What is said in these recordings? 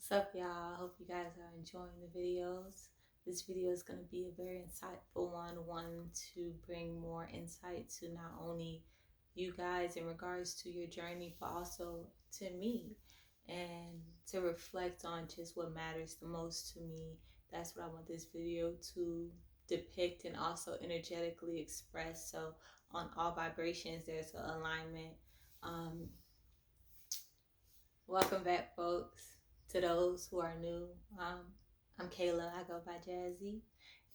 What's up, y'all? I hope you guys are enjoying the videos. This video is going to be a very insightful one to bring more insight to not only you guys in regards to your journey, but also to me, and to reflect on just what matters the most to me. That's what I want this video to depict and also energetically express. So on all vibrations, there's an alignment. Um, Welcome back, folks. To those who are new, I'm Kayla. I go by Jazzy,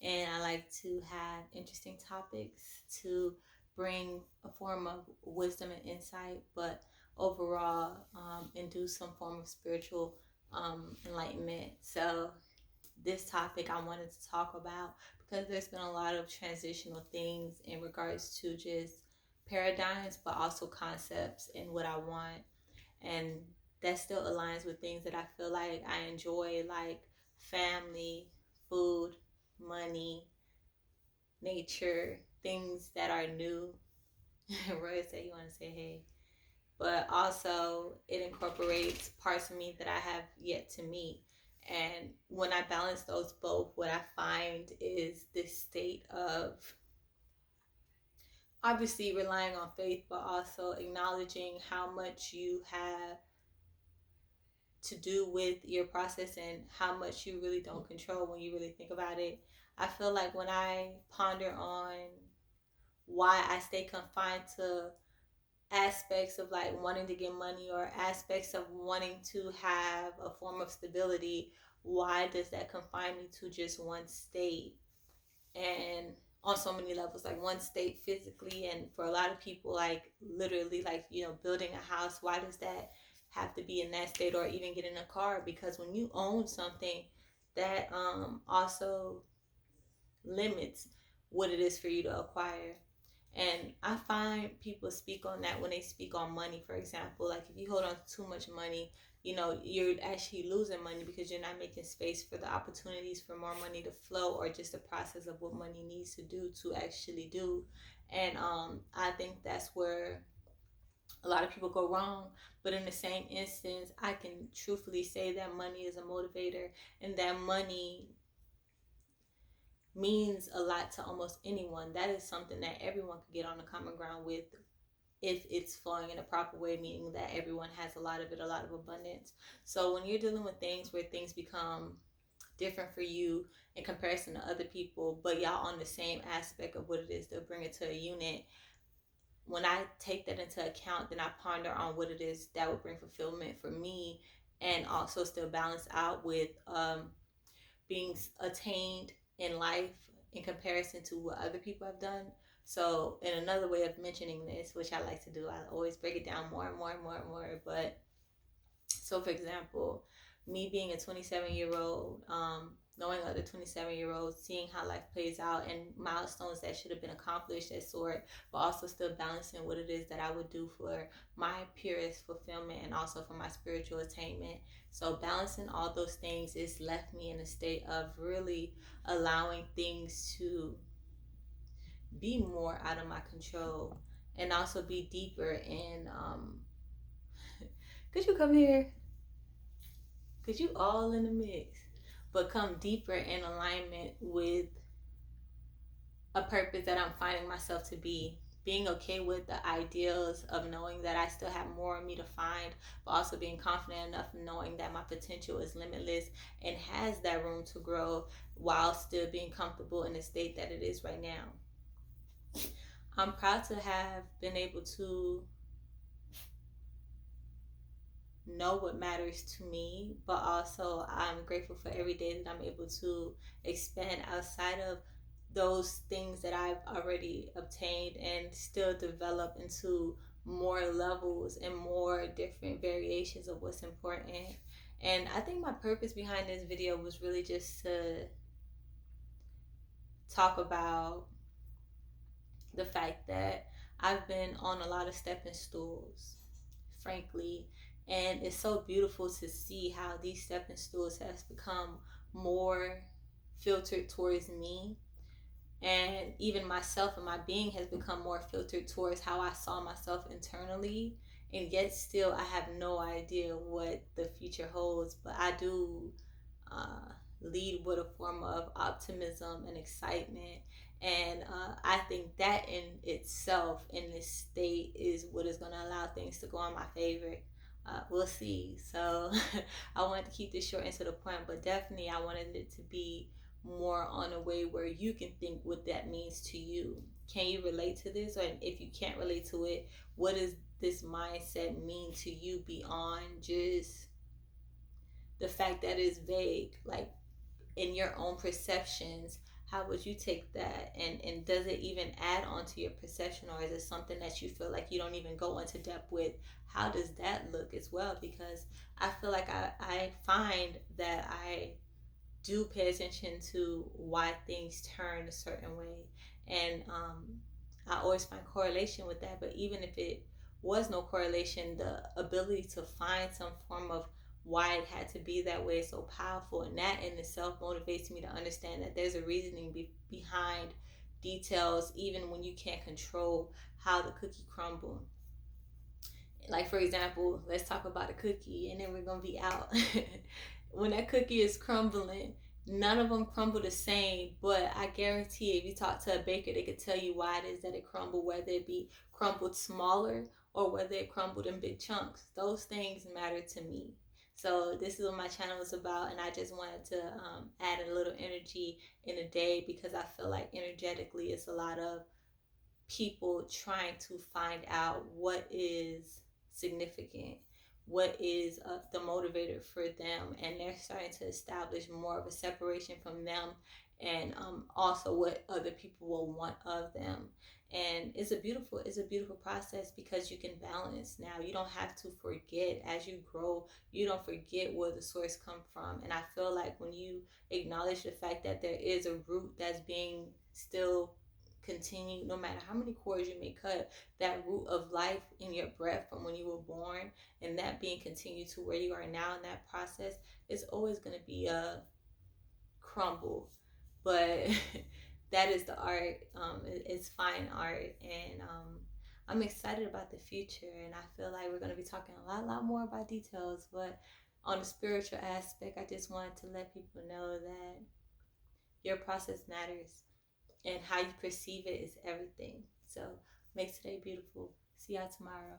and I like to have interesting topics to bring a form of wisdom and insight, but overall, induce some form of spiritual enlightenment. So, this topic I wanted to talk about because there's been a lot of transitional things in regards to just paradigms, but also concepts and what I want, and that still aligns with things that I feel like I enjoy, like family, food, money, nature, things that are new. Roy said you want to say hey, but also it incorporates parts of me that I have yet to meet. And when I balance those both, what I find is this state of obviously relying on faith, but also acknowledging how much you have to do with your process and how much you really don't control when you really think about it. I feel like when I ponder on why I stay confined to aspects of like wanting to get money or aspects of wanting to have a form of stability, why does that confine me to just one state? And on so many levels, like one state physically, and for a lot of people, like literally, like, building a house, why does that have to be in that state, or even getting a car? Because when you own something, that also limits what it is for you to acquire. And I find people speak on that when they speak on money, for example. Like if you hold on to too much money, you're actually losing money because you're not making space for the opportunities for more money to flow, or just the process of what money needs to do to actually do. And I think that's where a lot of people go wrong. But in the same instance, I can truthfully say that money is a motivator, and that money means a lot to almost anyone. That is something that everyone could get on a common ground with if it's flowing in a proper way, meaning that everyone has a lot of it, a lot of abundance. So when you're dealing with things where things become different for you in comparison to other people, but y'all on the same aspect of what it is to bring it to a unit, when I take that into account, then I ponder on what it is that would bring fulfillment for me, and also still balance out with being attained in life in comparison to what other people have done. So, in another way of mentioning this, which I like to do, I always break it down more and more and more and more. But so, for example, me being a 27-year-old, knowing other 27-year-olds, seeing how life plays out and milestones that should have been accomplished at sort, but also still balancing what it is that I would do for my purest fulfillment and also for my spiritual attainment. So balancing all those things has left me in a state of really allowing things to be more out of my control, and also be deeper in could you come here? Cause you all in the mix, but come deeper in alignment with a purpose that I'm finding myself to be. Being okay with the ideals of knowing that I still have more of me to find, but also being confident enough knowing that my potential is limitless and has that room to grow, while still being comfortable in the state that it is right now. I'm proud to have been able to know what matters to me, but also I'm grateful for every day that I'm able to expand outside of those things that I've already obtained, and still develop into more levels and more different variations of what's important. And I think my purpose behind this video was really just to talk about the fact that I've been on a lot of stepping stools, frankly, and it's so beautiful to see how these stepping stools has become more filtered towards me, and even myself and my being has become more filtered towards how I saw myself internally, and yet still I have no idea what the future holds. But I do uh, lead with a form of optimism and excitement. And I think that in itself, in this state, is what is going to allow things to go in my favor. We'll see. So I wanted to keep this short and to the point, but definitely I wanted it to be more on a way where you can think what that means to you. Can you relate to this? Or if you can't relate to it, what does this mindset mean to you beyond just the fact that it's vague? Like, in your own perceptions, how would you take that, and does it even add on to your perception, or is it something that you feel like you don't even go into depth with? How does that look as well? Because I feel like I find that I do pay attention to why things turn a certain way, and I always find correlation with that. But even if it was no correlation, the ability to find some form of why it had to be that way is so powerful, and that in itself motivates me to understand that there's a reasoning behind details, even when you can't control how the cookie crumble. Like, for example, let's talk about a cookie and then we're gonna be out. When that cookie is crumbling, none of them crumble the same, but I guarantee if you talk to a baker, they could tell you why it is that it crumbled, whether it be crumbled smaller or whether it crumbled in big chunks. Those things matter to me. So this is what my channel is about, and I just wanted to add a little energy in a day, because I feel like energetically it's a lot of people trying to find out what is significant, what is the motivator for them, and they're starting to establish more of a separation from them, and also what other people will want of them. And it's a beautiful process, because you can balance. Now you don't have to forget. As you grow, you don't forget where the source come from, and I feel like when you acknowledge the fact that there is a root that's being still continue, no matter how many cords you may cut, that root of life in your breath from when you were born, and that being continued to where you are now in that process, is always going to be a crumble. But that is the art. It's fine art, and I'm excited about the future, and I feel like we're going to be talking a lot more about details. But on the spiritual aspect, I just wanted to let people know that your process matters, and how you perceive it is everything. So make today beautiful. See y'all tomorrow.